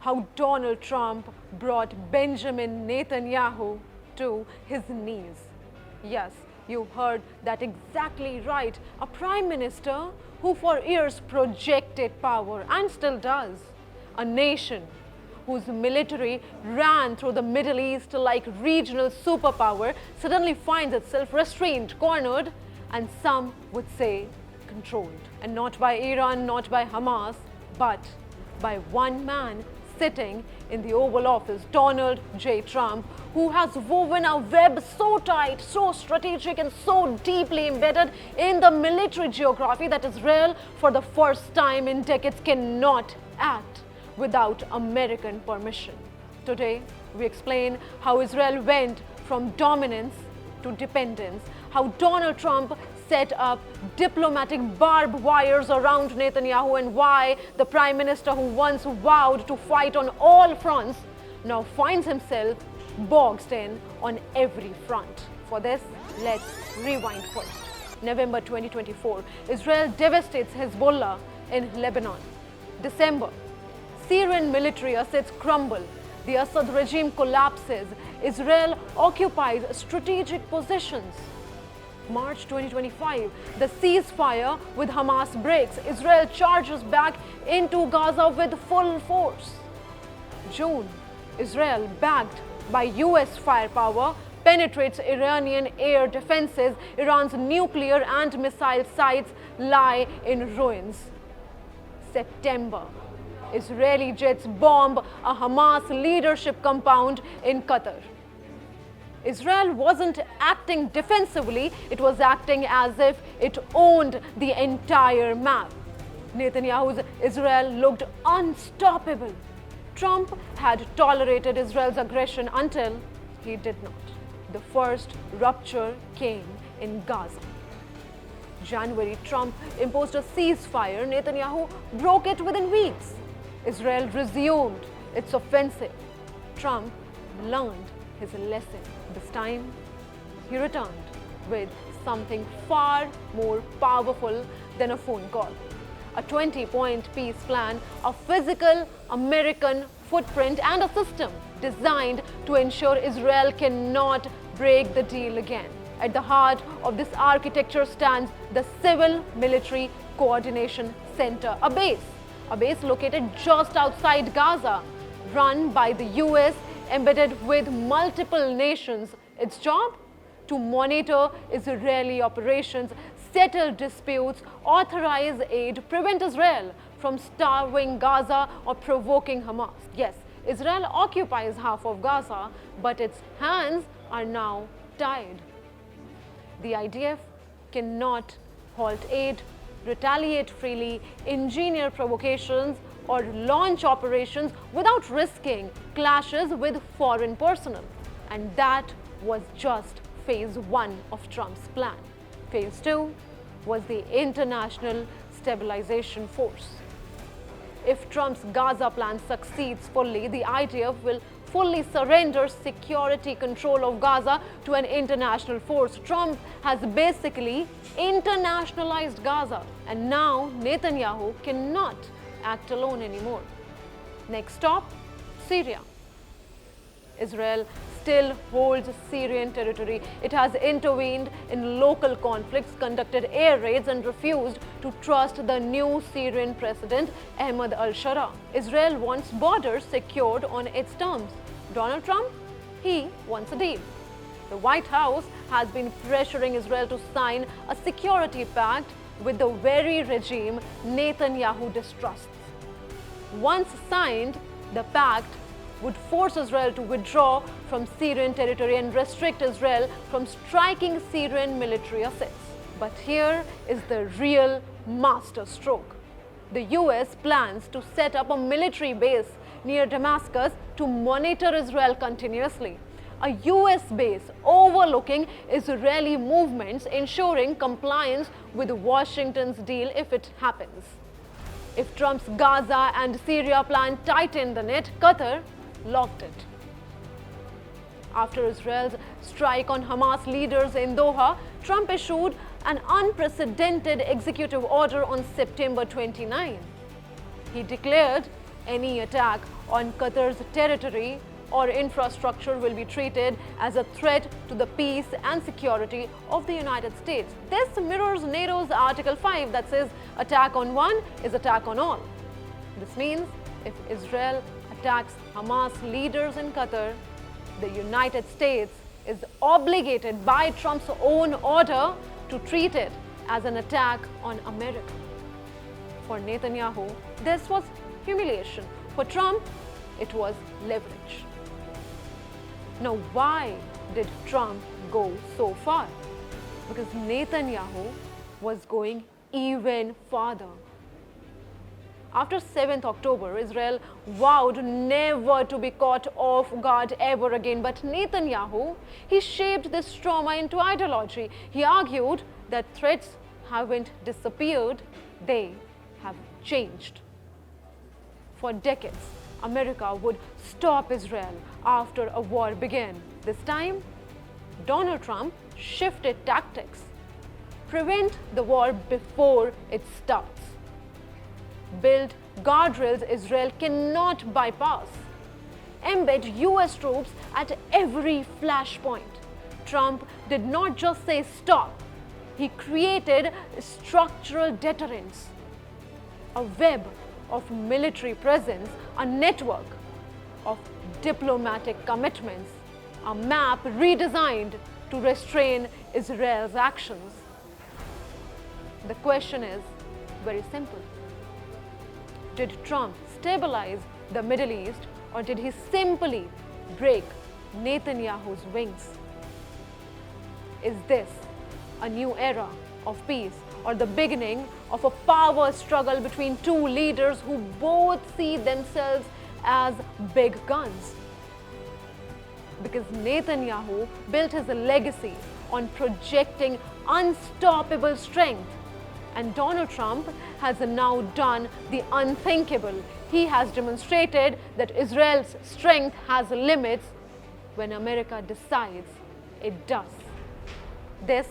how Donald Trump brought Benjamin Netanyahu to his knees. Yes, you heard that exactly right. A prime minister who for years projected power and still does. A nation whose military ran through the Middle East like regional superpower suddenly finds itself restrained, cornered, and some would say controlled. And not by Iran, not by Hamas, but by one man sitting in the Oval Office, Donald J. Trump, who has woven a web so tight, so strategic, and so deeply embedded in the military geography that Israel, for the first time in decades, cannot act without American permission. Today, we explain how Israel went from dominance to dependence, how Donald Trump set up diplomatic barbed wires around Netanyahu, and why the prime minister who once vowed to fight on all fronts now finds himself boxed in on every front. For this, let's rewind first. November 2024, Israel devastates Hezbollah in Lebanon. December, Syrian military assets crumble. The Assad regime collapses. Israel occupies strategic positions. March 2025, the ceasefire with Hamas breaks. Israel charges back into Gaza with full force. June, Israel, backed by US firepower, penetrates Iranian air defenses. Iran's nuclear and missile sites lie in ruins. September, Israeli jets bomb a Hamas leadership compound in Qatar. Israel wasn't acting defensively, it was acting as if it owned the entire map. Netanyahu's Israel looked unstoppable. Trump had tolerated Israel's aggression until he did not. The first rupture came in Gaza. January, Trump imposed a ceasefire. Netanyahu broke it within weeks. Israel resumed its offensive. Trump learned his lesson. This time, he returned with something far more powerful than a phone call. A 20-point peace plan, a physical American footprint, and a system designed to ensure Israel cannot break the deal again. At the heart of this architecture stands the Civil Military Coordination Center, a base located just outside Gaza, run by the US, embedded with multiple nations. Its job? To monitor Israeli operations, settle disputes, authorize aid, prevent Israel from starving Gaza or provoking Hamas. Yes, Israel occupies half of Gaza, but its hands are now tied. The IDF cannot halt aid, retaliate freely, engineer provocations, or launch operations without risking clashes with foreign personnel. And that was just phase 1 of Trump's plan. Phase 2 was the International Stabilization Force. If Trump's Gaza plan succeeds fully, the IDF will fully surrender security control of Gaza to an international force. Trump has basically internationalized Gaza, and now Netanyahu cannot act alone anymore. Next stop, Syria. Israel still holds Syrian territory. It has intervened in local conflicts, conducted air raids, and refused to trust the new Syrian president, Ahmed al-Shara. Israel wants borders secured on its terms. Donald Trump, he wants a deal. The White House has been pressuring Israel to sign a security pact with the very regime Netanyahu distrusts. Once signed, the pact would force Israel to withdraw from Syrian territory and restrict Israel from striking Syrian military assets. But here is the real masterstroke. The US plans to set up a military base near Damascus to monitor Israel continuously. A US base overlooking Israeli movements, ensuring compliance with Washington's deal if it happens. If Trump's Gaza and Syria plan tightened the net, Qatar locked it. After Israel's strike on Hamas leaders in Doha, Trump issued an unprecedented executive order on September 29. He declared Any attack on Qatar's territory or infrastructure will be treated as a threat to the peace and security of the United States. This mirrors NATO's Article 5 that says attack on one is attack on all. This means if Israel attacks Hamas leaders in Qatar, the United States is obligated by Trump's own order to treat it as an attack on America. For Netanyahu, this was humiliation. For Trump, it was leverage. Now, why did Trump go so far? Because Netanyahu was going even farther. After 7th October, Israel vowed never to be caught off guard ever again. But Netanyahu, he shaped this trauma into ideology. He argued that threats haven't disappeared, they have changed. For decades, America would stop Israel after a war began. This time, Donald Trump shifted tactics. Prevent the war before it starts. Build guardrails Israel cannot bypass. Embed US troops at every flashpoint. Trump did not just say stop. He created structural deterrence, a web of military presence, a network of diplomatic commitments, a map redesigned to restrain Israel's actions. The question is very simple. Did Trump stabilize the Middle East, or did he simply break Netanyahu's wings? Is this a new era of peace, or the beginning of a power struggle between two leaders who both see themselves as big guns? Because Netanyahu built his legacy on projecting unstoppable strength, and Donald Trump has now done the unthinkable. He has demonstrated that Israel's strength has limits when America decides it does. This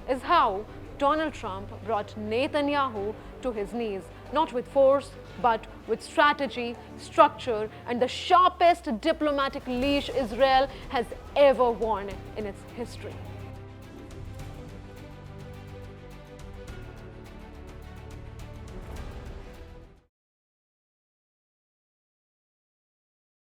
is how Donald Trump brought Netanyahu to his knees, not with force, but with strategy, structure, and the sharpest diplomatic leash Israel has ever worn in its history.